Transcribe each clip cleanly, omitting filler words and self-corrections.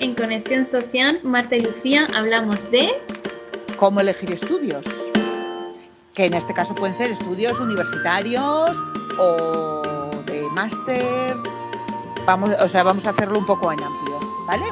en Conexión Social, Marta y Lucía hablamos de... ¿Cómo elegir estudios? Que en este caso pueden ser estudios universitarios o de máster. Vamos a hacerlo un poco en amplio, ¿vale?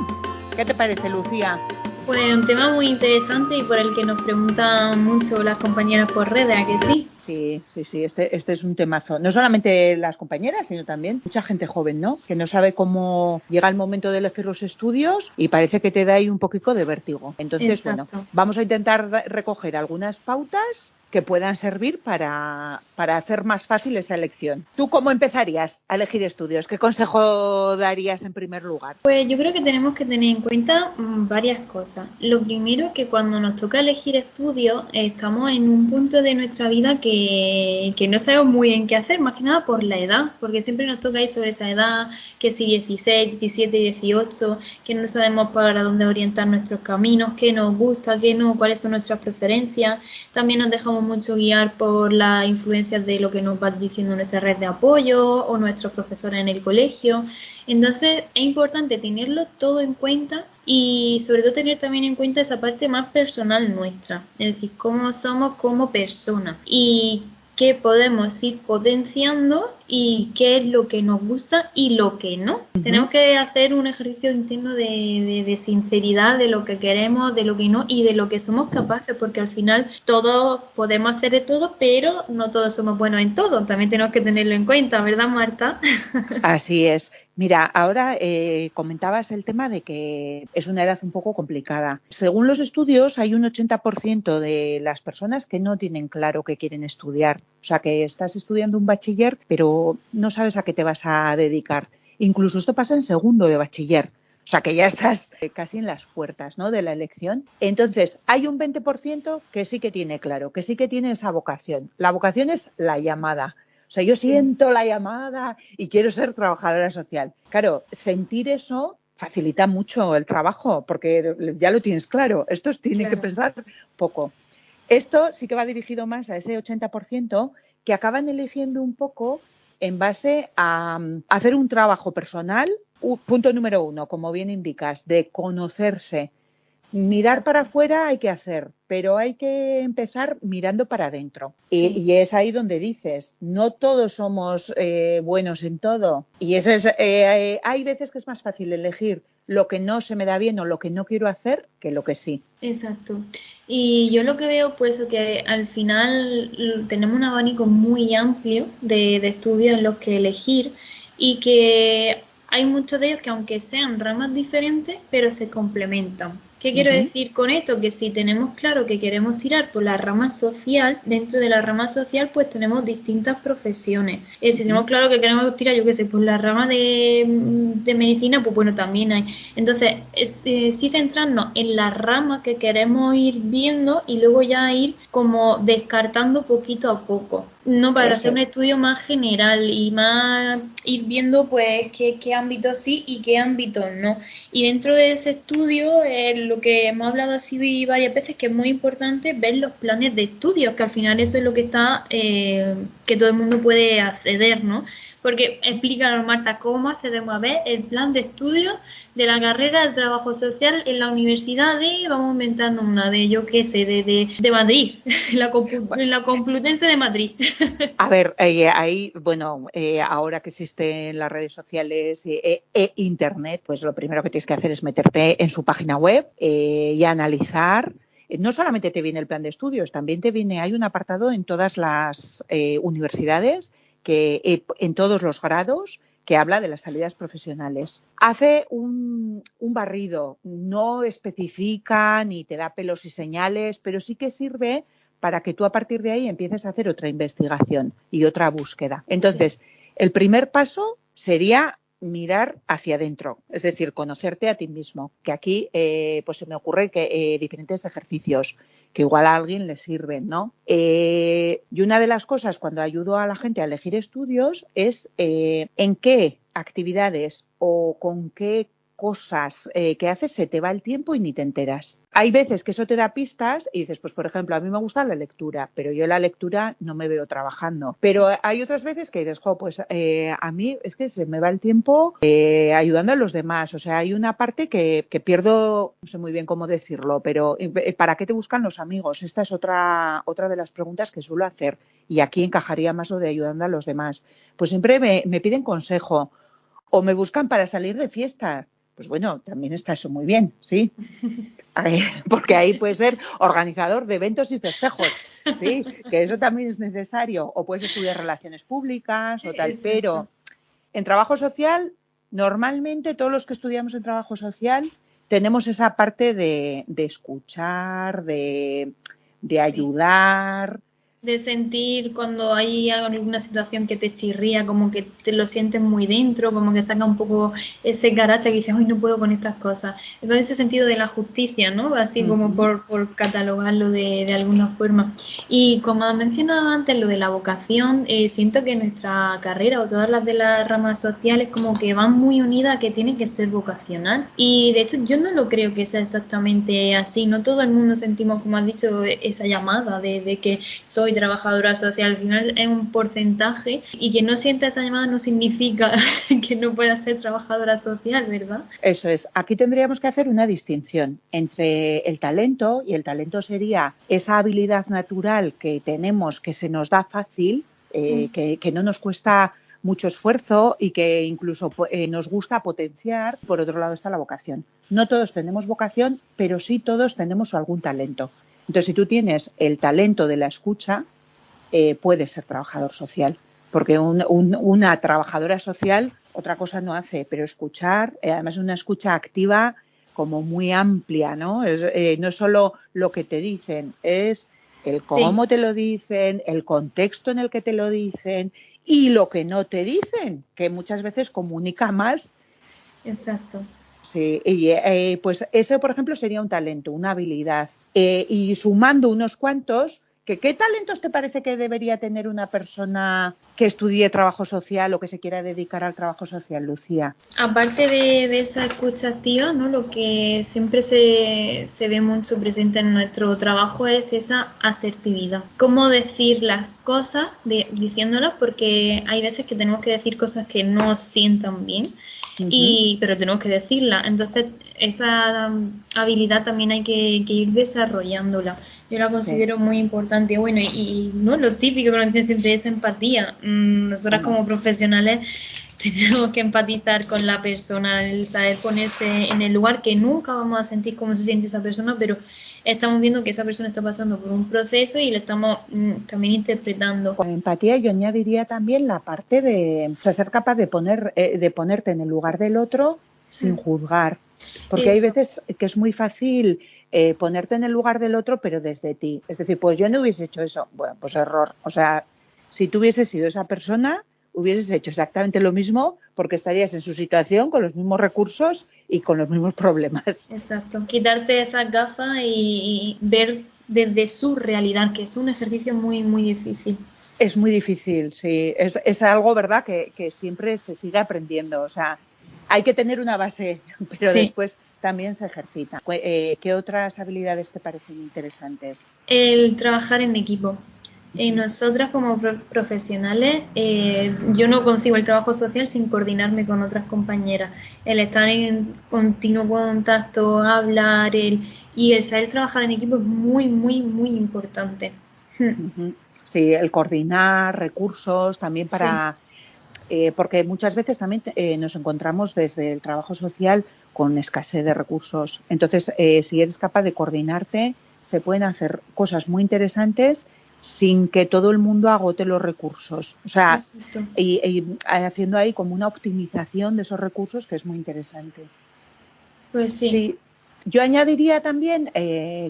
¿Qué te parece, Lucía? Pues un tema muy interesante y por el que nos preguntan mucho las compañeras por redes, ¿a que sí? Sí, este es un temazo. No solamente las compañeras, sino también mucha gente joven, ¿no? Que no sabe cómo llega el momento de elegir los estudios y parece que te da ahí un poquito de vértigo. Entonces, Exacto. Bueno, vamos a intentar recoger algunas pautas que puedan servir para hacer más fácil esa elección. ¿Tú cómo empezarías a elegir estudios? ¿Qué consejo darías en primer lugar? Pues yo creo que tenemos que tener en cuenta varias cosas. Lo primero es que cuando nos toca elegir estudios estamos en un punto de nuestra vida que no sabemos muy bien qué hacer, más que nada por la edad, porque siempre nos toca ir sobre esa edad, que si 16, 17, 18, que no sabemos para dónde orientar nuestros caminos, qué nos gusta, qué no, cuáles son nuestras preferencias. También nos dejamos mucho guiar por las influencias de lo que nos va diciendo nuestra red de apoyo o nuestros profesores en el colegio. Entonces es importante tenerlo todo en cuenta y sobre todo tener también en cuenta esa parte más personal nuestra, es decir, cómo somos como personas y qué podemos ir potenciando y qué es lo que nos gusta y lo que no. Tenemos que hacer un ejercicio interno de sinceridad de lo que queremos, de lo que no y de lo que somos capaces, porque al final todos podemos hacer de todo, pero no todos somos buenos en todo. También tenemos que tenerlo en cuenta, ¿verdad, Marta? Así es. Mira, ahora comentabas el tema de que es una edad un poco complicada. Según los estudios, hay un 80% de las personas que no tienen claro qué quieren estudiar. O sea, que estás estudiando un bachiller, pero no sabes a qué te vas a dedicar. Incluso esto pasa en segundo de bachiller. O sea, que ya estás casi en las puertas, ¿no?, de la elección. Entonces, hay un 20% que sí que tiene claro, que sí que tiene esa vocación. La vocación es la llamada. O sea, yo siento la llamada y quiero ser trabajadora social. Claro, sentir eso facilita mucho el trabajo porque ya lo tienes claro. Estos tienen que pensar poco. Esto sí que va dirigido más a ese 80% que acaban eligiendo un poco en base a hacer un trabajo personal. Punto número 1, como bien indicas, de conocerse. Mirar para afuera hay que hacer, pero hay que empezar mirando para adentro. Sí. Y es ahí donde dices, no todos somos buenos en todo. Y eso es, hay veces que es más fácil elegir lo que no se me da bien o lo que no quiero hacer que lo que sí. Exacto. Y yo lo que veo, pues, que al final tenemos un abanico muy amplio de estudios en los que elegir y que hay muchos de ellos que aunque sean ramas diferentes, pero se complementan. ¿Qué quiero decir con esto? Que si tenemos claro que queremos tirar por la rama social, dentro de la rama social pues tenemos distintas profesiones. Si tenemos claro que queremos tirar, yo qué sé, por la rama de medicina, pues bueno, también hay. Entonces, sí centrarnos en la rama que queremos ir viendo y luego ya ir como descartando poquito a poco. No, para hacer un estudio más general y más ir viendo pues qué ámbitos sí y qué ámbitos no. Y dentro de ese estudio, lo que hemos hablado así varias veces, que es muy importante ver los planes de estudios, que al final eso es lo que está, que todo el mundo puede acceder, ¿no? Porque explícanos, Marta, cómo accedemos a ver el plan de estudio de la carrera del trabajo social en la universidad vamos inventando una de, yo qué sé, de Madrid, en la Complutense de Madrid. A ver, ahí, bueno, ahora que existen las redes sociales e Internet, pues lo primero que tienes que hacer es meterte en su página web y analizar. No solamente te viene el plan de estudios, también te viene, hay un apartado en todas las universidades, que en todos los grados, que habla de las salidas profesionales. Hace un barrido, no especifica ni te da pelos y señales, pero sí que sirve para que tú a partir de ahí empieces a hacer otra investigación y otra búsqueda. Entonces, el primer paso sería mirar hacia adentro, es decir, conocerte a ti mismo, que aquí pues se me ocurre que diferentes ejercicios que igual a alguien le sirven, ¿no? Y una de las cosas cuando ayudo a la gente a elegir estudios es en qué actividades o con qué cosas que haces se te va el tiempo y ni te enteras. Hay veces que eso te da pistas y dices, pues por ejemplo, a mí me gusta la lectura, pero yo la lectura no me veo trabajando. Pero hay otras veces que dices, pues a mí es que se me va el tiempo ayudando a los demás. O sea, hay una parte que pierdo, no sé muy bien cómo decirlo, pero ¿para qué te buscan los amigos? Esta es otra de las preguntas que suelo hacer. Y aquí encajaría más lo de ayudando a los demás. Pues siempre me piden consejo. O me buscan para salir de fiesta. Pues bueno, también está eso muy bien, ¿sí? Porque ahí puedes ser organizador de eventos y festejos, ¿sí? Que eso también es necesario. O puedes estudiar relaciones públicas o tal. Exacto. Pero en trabajo social, normalmente todos los que estudiamos en trabajo social tenemos esa parte de escuchar, de ayudar. De sentir cuando hay alguna situación que te chirría, como que te lo sientes muy dentro, como que saca un poco ese carácter que dices, hoy no puedo con estas cosas. Entonces ese sentido de la justicia, ¿no? Así como por catalogarlo de alguna forma. Y como has mencionado antes, lo de la vocación, siento que nuestra carrera o todas las de las ramas sociales como que van muy unidas a que tiene que ser vocacional. Y de hecho yo no lo creo que sea exactamente así. No todo el mundo sentimos, como has dicho, esa llamada de que soy trabajadora social. Al final es un porcentaje y que no sienta esa llamada no significa que no pueda ser trabajadora social, ¿verdad? Eso es. Aquí tendríamos que hacer una distinción entre el talento, y el talento sería esa habilidad natural que tenemos, que se nos da fácil, que no nos cuesta mucho esfuerzo y que incluso nos gusta potenciar. Por otro lado está la vocación. No todos tenemos vocación, pero sí todos tenemos algún talento. Entonces, si tú tienes el talento de la escucha, puedes ser trabajador social, porque una trabajadora social otra cosa no hace, pero escuchar, además una escucha activa como muy amplia, ¿no? No es solo lo que te dicen, es el cómo te lo dicen, el contexto en el que te lo dicen y lo que no te dicen, que muchas veces comunica más. Exacto. Sí, y pues ese, por ejemplo, sería un talento, una habilidad. Y sumando unos cuantos, ¿qué talentos te parece que debería tener una persona que estudie trabajo social o que se quiera dedicar al trabajo social, Lucía? Aparte de esa escucha activa, ¿no? Lo que siempre se ve mucho presente en nuestro trabajo es esa asertividad. Cómo decir las cosas, diciéndolas, porque hay veces que tenemos que decir cosas que no sientan bien. Pero tenemos que decirla. Entonces, esa habilidad también hay que ir desarrollándola. Yo la considero muy importante. Bueno, y no lo típico que nos dicen siempre es empatía. Nosotras como profesionales tenemos que empatizar con la persona, el saber ponerse en el lugar, que nunca vamos a sentir cómo se siente esa persona, pero estamos viendo que esa persona está pasando por un proceso y lo estamos también interpretando. Con empatía yo añadiría también la parte de ser capaz de ponerte en el lugar del otro sin juzgar, porque hay veces que es muy fácil ponerte en el lugar del otro pero desde ti, es decir, pues yo no hubiese hecho eso, bueno, pues error, o sea, si tú hubieses sido esa persona hubieses hecho exactamente lo mismo porque estarías en su situación con los mismos recursos y con los mismos problemas. Exacto, quitarte esas gafas y ver desde su realidad, que es un ejercicio muy, muy difícil. Es muy difícil, sí. Es algo, ¿verdad?, que siempre se sigue aprendiendo. O sea, hay que tener una base, pero después también se ejercita. ¿Qué otras habilidades te parecen interesantes? El trabajar en equipo. Nosotras como profesionales, yo no concibo el trabajo social sin coordinarme con otras compañeras. El estar en continuo contacto, hablar, y el saber trabajar en equipo es muy, muy, muy importante. Sí, el coordinar recursos también para... porque muchas veces también nos encontramos desde el trabajo social con escasez de recursos. Entonces, si eres capaz de coordinarte, se pueden hacer cosas muy interesantes sin que todo el mundo agote los recursos. O sea, y haciendo ahí como una optimización de esos recursos que es muy interesante. Pues sí. Yo añadiría también,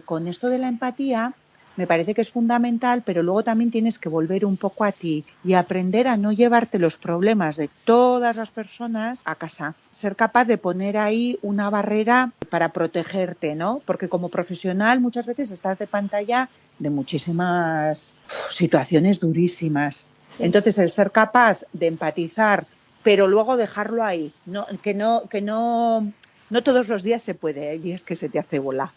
con esto de la empatía, me parece que es fundamental, pero luego también tienes que volver un poco a ti y aprender a no llevarte los problemas de todas las personas a casa. Ser capaz de poner ahí una barrera para protegerte, ¿no? Porque como profesional muchas veces estás de pantalla de muchísimas situaciones durísimas. Sí. Entonces, el ser capaz de empatizar, pero luego dejarlo ahí, que no no todos los días se puede, hay días que se te hace bola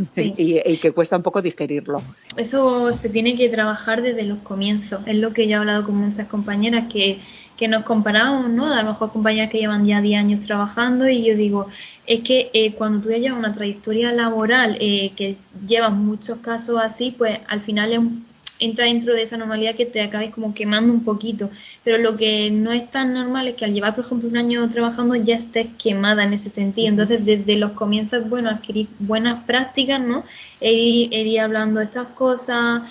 Sí. y que cuesta un poco digerirlo. Eso se tiene que trabajar desde los comienzos. Es lo que yo he hablado con muchas compañeras que nos comparamos, ¿no? A lo mejor compañeras que llevan ya 10 años trabajando y yo digo, es que cuando tú ya llevas una trayectoria laboral que llevas muchos casos así, pues al final entra dentro de esa normalidad que te acabes como quemando un poquito. Pero lo que no es tan normal es que al llevar, por ejemplo, un año trabajando ya estés quemada en ese sentido. Entonces, desde los comienzos es bueno adquirir buenas prácticas, ¿no? Ir hablando de estas cosas,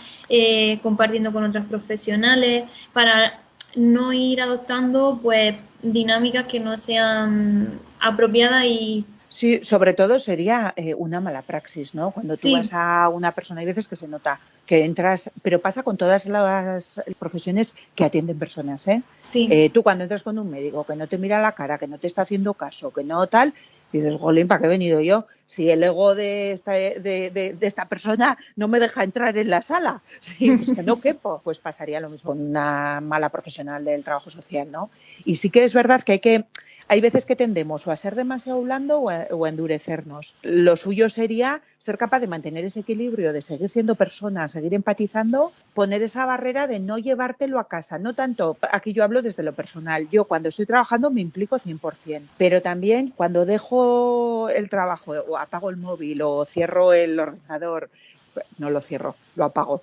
compartiendo con otros profesionales, para no ir adoptando pues dinámicas que no sean apropiadas y Sí, sobre todo sería una mala praxis, ¿no? Cuando tú sí, vas a una persona, hay veces que se nota que entras, pero pasa con todas las profesiones que atienden personas, ¿eh? sí, Tú cuando entras con un médico que no te mira la cara, que no te está haciendo caso, que no tal, dices, jolín, ¿para qué he venido yo? Si el ego de esta persona no me deja entrar en la sala, sí, pues que no quepo, pues pasaría lo mismo con una mala profesional del trabajo social, ¿no? Y sí que es verdad que hay veces que tendemos o a ser demasiado blando o a endurecernos. Lo suyo sería ser capaz de mantener ese equilibrio, de seguir siendo persona, seguir empatizando, poner esa barrera de no llevártelo a casa. No tanto, aquí yo hablo desde lo personal. Yo cuando estoy trabajando me implico 100%, pero también cuando dejo el trabajo o apago el móvil o cierro el ordenador, no lo cierro, lo apago,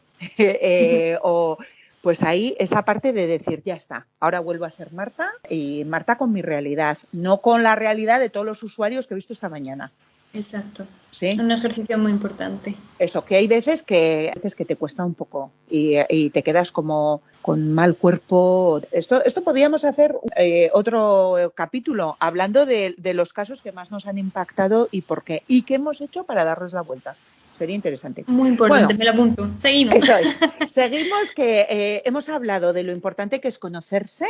o pues ahí esa parte de decir, ya está, ahora vuelvo a ser Marta y Marta con mi realidad, no con la realidad de todos los usuarios que he visto esta mañana. exacto. ¿Sí? Un ejercicio muy importante. Eso, que hay veces que te cuesta un poco y te quedas como con mal cuerpo. Esto podríamos hacer otro capítulo hablando de los casos que más nos han impactado y por qué. Y qué hemos hecho para darles la vuelta. Sería interesante. Muy importante, Bueno, me lo apunto. Seguimos. eso es. Seguimos que hemos hablado de lo importante que es conocerse,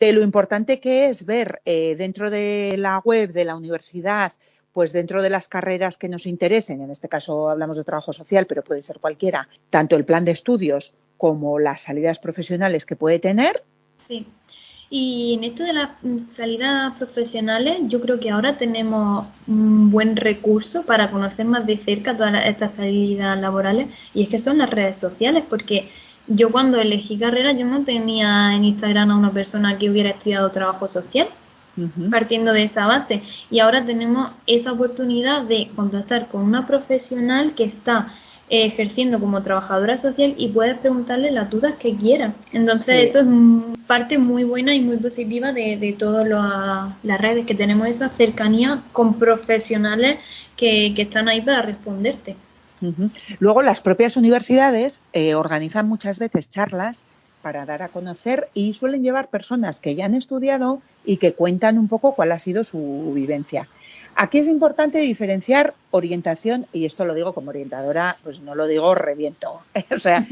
de lo importante que es ver dentro de la web de la universidad, pues dentro de las carreras que nos interesen, en este caso hablamos de trabajo social, pero puede ser cualquiera, tanto el plan de estudios como las salidas profesionales que puede tener. Sí. Y en esto de las salidas profesionales, yo creo que ahora tenemos un buen recurso para conocer más de cerca todas estas salidas laborales, y es que son las redes sociales, porque yo cuando elegí carrera, yo no tenía en Instagram a una persona que hubiera estudiado trabajo social, partiendo de esa base, y ahora tenemos esa oportunidad de contactar con una profesional que está ejerciendo como trabajadora social y puedes preguntarle las dudas que quieras. Entonces Sí. eso es parte muy buena y muy positiva de todas las redes, que tenemos esa cercanía con profesionales que están ahí para responderte. Luego las propias universidades organizan muchas veces charlas para dar a conocer y suelen llevar personas que ya han estudiado y que cuentan un poco cuál ha sido su vivencia. Aquí es importante diferenciar orientación, y esto lo digo como orientadora, pues no lo digo reviento. O sea,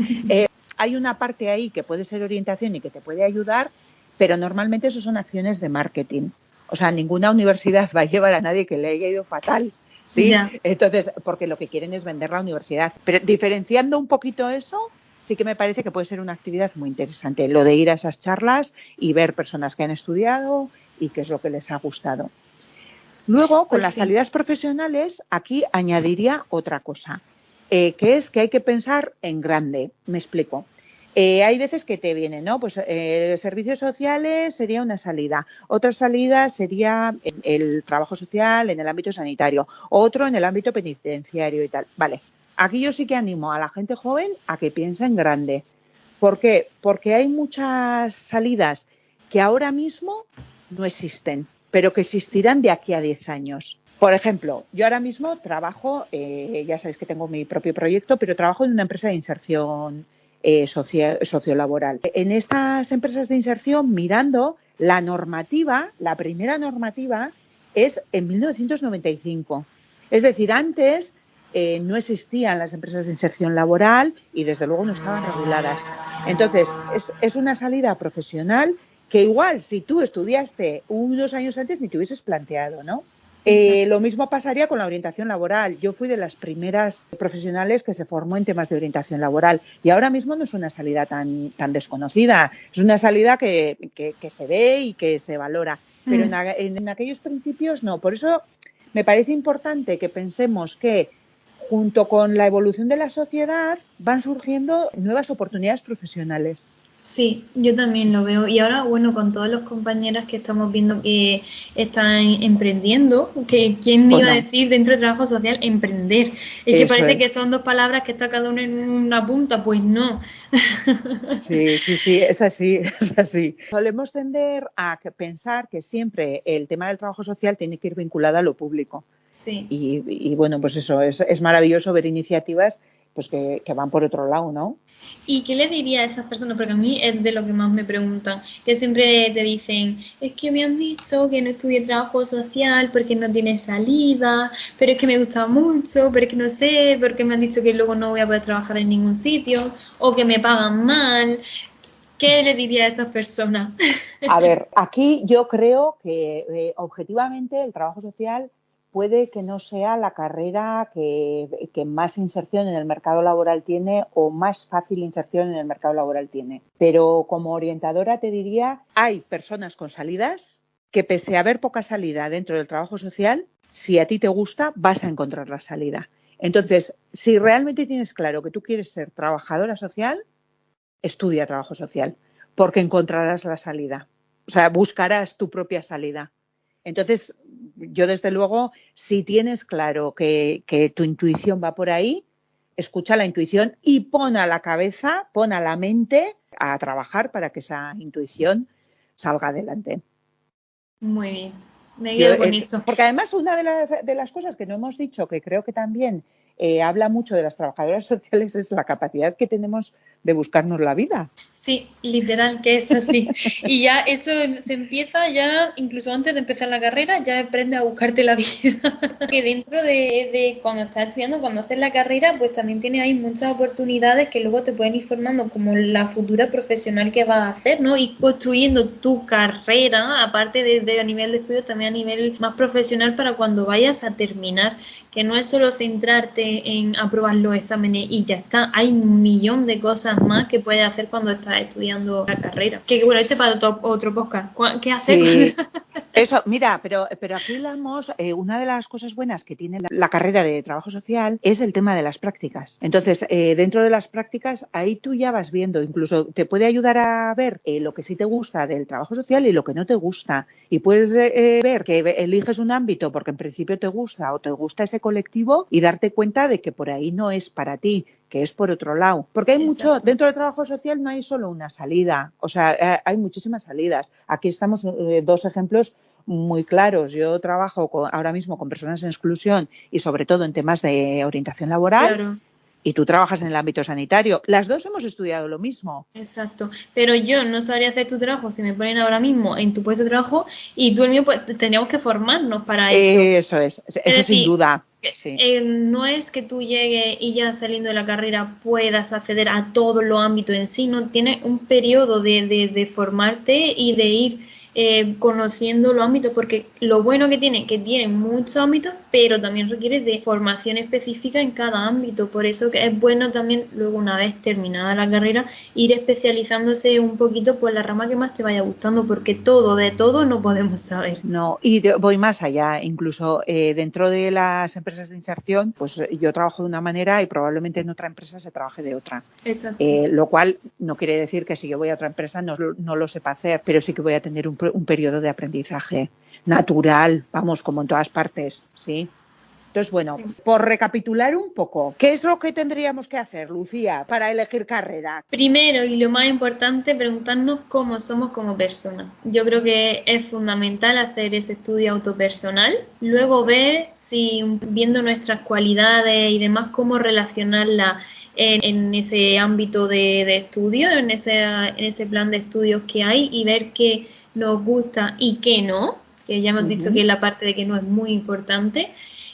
hay una parte ahí que puede ser orientación y que te puede ayudar, pero normalmente eso son acciones de marketing. O sea, ninguna universidad va a llevar a nadie que le haya ido fatal. ¿Sí? Ya. Entonces, porque lo que quieren es vender la universidad. Pero diferenciando un poquito eso, sí que me parece que puede ser una actividad muy interesante, lo de ir a esas charlas y ver personas que han estudiado y qué es lo que les ha gustado. Luego, con Pues las sí. salidas profesionales, aquí añadiría otra cosa, que es que hay que pensar en grande. Me explico. Hay veces que te vienen, ¿no? Pues servicios sociales sería una salida. Otra salida sería el trabajo social en el ámbito sanitario. Otro en el ámbito penitenciario y tal. Vale. Aquí yo sí que animo a la gente joven a que piense en grande. ¿Por qué? Porque hay muchas salidas que ahora mismo no existen, pero que existirán de aquí a 10 años. Por ejemplo, yo ahora mismo trabajo, ya sabéis que tengo mi propio proyecto, pero trabajo en una empresa de inserción sociolaboral. En estas empresas de inserción, mirando la normativa, la primera normativa es en 1995. Es decir, antes no existían las empresas de inserción laboral y desde luego no estaban reguladas. Entonces, es una salida profesional que igual si tú estudiaste unos años antes ni te hubieses planteado, ¿no? Lo mismo pasaría con la orientación laboral. Yo fui de las primeras profesionales que se formó en temas de orientación laboral y ahora mismo no es una salida tan desconocida, es una salida que se ve y que se valora, pero en aquellos principios no. Por eso me parece importante que pensemos que junto con la evolución de la sociedad van surgiendo nuevas oportunidades profesionales. Sí, yo también lo veo. Y ahora, bueno, con todas las compañeras que estamos viendo que están emprendiendo, que quién me iba a Bueno, decir dentro de trabajo social emprender. Es que eso parece que es. son dos palabras que está cada una en una punta, pues no. Sí, sí, sí, es así, es así. Solemos tender a pensar que siempre el tema del trabajo social tiene que ir vinculado a lo público. Sí. Y bueno, pues eso, es maravilloso ver iniciativas pues que van por otro lado, ¿no? ¿Y qué le diría a esas personas? Porque a mí es de lo que más me preguntan, que siempre te dicen, es que me han dicho que no estudie trabajo social porque no tiene salida, pero es que me gusta mucho, pero es que no sé, porque me han dicho que luego no voy a poder trabajar en ningún sitio, o que me pagan mal. ¿Qué le diría a esas personas? A ver, aquí yo creo que objetivamente el trabajo social puede que no sea la carrera que más inserción en el mercado laboral tiene o más fácil inserción en el mercado laboral tiene. Pero como orientadora te diría, hay personas con salidas que pese a haber poca salida dentro del trabajo social, si a ti te gusta, vas a encontrar la salida. Entonces, si realmente tienes claro que tú quieres ser trabajadora social, estudia trabajo social, porque encontrarás la salida. O sea, buscarás tu propia salida. Entonces, yo desde luego, si tienes claro que tu intuición va por ahí, escucha la intuición y pon a la cabeza, pon a la mente a trabajar para que esa intuición salga adelante. Muy bien, me quedo con eso. Porque además una de las cosas que no hemos dicho, que creo que también habla mucho de las trabajadoras sociales, es la capacidad que tenemos de buscarnos la vida. Sí, literal, que es así. Y ya eso se empieza ya, incluso antes de empezar la carrera, ya aprendes a buscarte la vida. Que dentro de cuando estás estudiando, cuando haces la carrera, pues también tienes ahí muchas oportunidades que luego te pueden ir formando como la futura profesional que vas a hacer, ¿no? Y construyendo tu carrera, aparte de a nivel de estudio, también a nivel más profesional para cuando vayas a terminar, que no es solo centrarte en aprobar los exámenes y ya está, hay un millón de cosas más que puedes hacer cuando estás estudiando la carrera. Que bueno, este para otro podcast. ¿Qué hacer? Sí, eso, mira, pero aquí hablamos, una de las cosas buenas que tiene la carrera de trabajo social es el tema de las prácticas. Entonces, dentro de las prácticas, ahí tú ya vas viendo, incluso te puede ayudar a ver lo que sí te gusta del trabajo social y lo que no te gusta. Y puedes ver que eliges un ámbito porque en principio te gusta o te gusta ese colectivo y darte cuenta de que por ahí no es para ti, que es por otro lado. Porque hay mucho, Exacto. dentro del trabajo social no hay solo una salida, o sea, hay muchísimas salidas. Aquí estamos dos ejemplos muy claros. Yo trabajo ahora mismo con personas en exclusión y sobre todo en temas de orientación laboral Claro. y tú trabajas en el ámbito sanitario. Las dos hemos estudiado lo mismo. Exacto, pero yo no sabría hacer tu trabajo si me ponen ahora mismo en tu puesto de trabajo y tú el mío, pues tendríamos que formarnos para eso. Es Eso sin decir, duda, sí. no es que tú llegues y ya saliendo de la carrera puedas acceder a todos los ámbitos en sí, no tienes un periodo de formarte y de ir conociendo los ámbitos, porque lo bueno que tiene muchos ámbitos, pero también requiere de formación específica en cada ámbito, por eso que es bueno también luego una vez terminada la carrera ir especializándose un poquito por la rama que más te vaya gustando, porque todo de todo no podemos saber. No, y voy más allá, incluso dentro de las empresas de inserción, pues yo trabajo de una manera y probablemente en otra empresa se trabaje de otra. Exacto. Lo cual no quiere decir que si yo voy a otra empresa no lo sepa hacer, pero sí que voy a tener un periodo de aprendizaje natural, vamos, como en todas partes, ¿sí? Entonces, bueno, Sí. por recapitular un poco, ¿qué es lo que tendríamos que hacer, Lucía, para elegir carrera? Primero y lo más importante, preguntarnos cómo somos como personas. Yo creo que es fundamental hacer ese estudio autopersonal, luego Eso es. ver si viendo nuestras cualidades y demás, cómo relacionarlas en ese ámbito de estudio, en ese plan de estudios que hay y ver qué nos gusta y qué no, que ya hemos dicho que Uh-huh. la parte de que no es muy importante.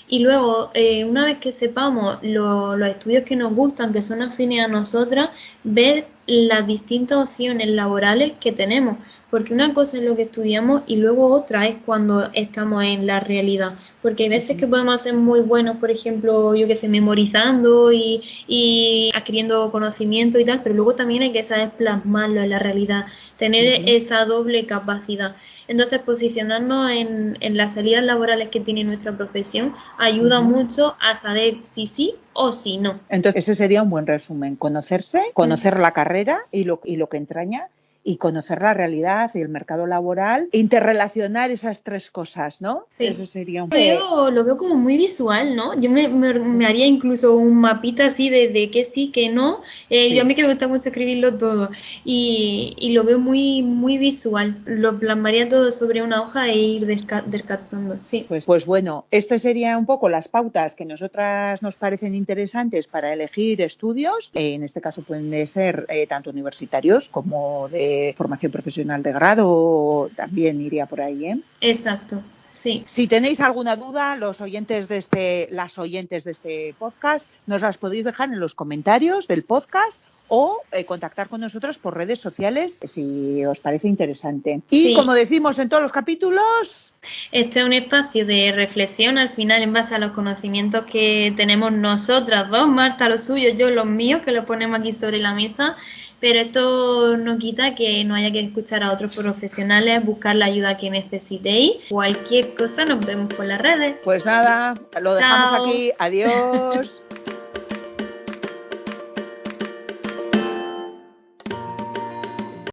Y luego, una vez que sepamos los estudios que nos gustan, que son afines a nosotras, ver las distintas opciones laborales que tenemos, porque una cosa es lo que estudiamos y luego otra es cuando estamos en la realidad, porque hay veces que podemos ser muy buenos, por ejemplo, yo que sé, memorizando y adquiriendo conocimiento y tal, pero luego también hay que saber plasmarlo en la realidad, tener esa doble capacidad. Entonces, posicionarnos en las salidas laborales que tiene nuestra profesión ayuda mucho a saber si sí o si no. Entonces, ese sería un buen resumen. Conocerse, conocer la carrera y lo que entraña, y conocer la realidad y el mercado laboral, interrelacionar esas tres cosas, ¿no? Sí. Eso sería un... Lo veo como muy visual, ¿no? Yo me haría incluso un mapita así de que sí, que no. Sí. Yo a mí que me gusta mucho escribirlo todo y lo veo muy, muy visual. Lo plasmaría todo sobre una hoja e ir descartando, sí. Pues bueno, estas serían un poco las pautas que nosotras nos parecen interesantes para elegir estudios. En este caso pueden ser tanto universitarios como de formación profesional de grado, también iría por ahí, ¿eh? Exacto. Sí. Si tenéis alguna duda, las oyentes de este podcast, nos las podéis dejar en los comentarios del podcast o contactar con nosotros por redes sociales si os parece interesante. Y como decimos en todos los capítulos, este es un espacio de reflexión al final en base a los conocimientos que tenemos nosotras dos, Marta los suyos, yo los míos, que los ponemos aquí sobre la mesa. Pero esto no quita que no haya que escuchar a otros profesionales, buscar la ayuda que necesitéis. Cualquier cosa, nos vemos por las redes. Pues nada, lo dejamos aquí. Adiós.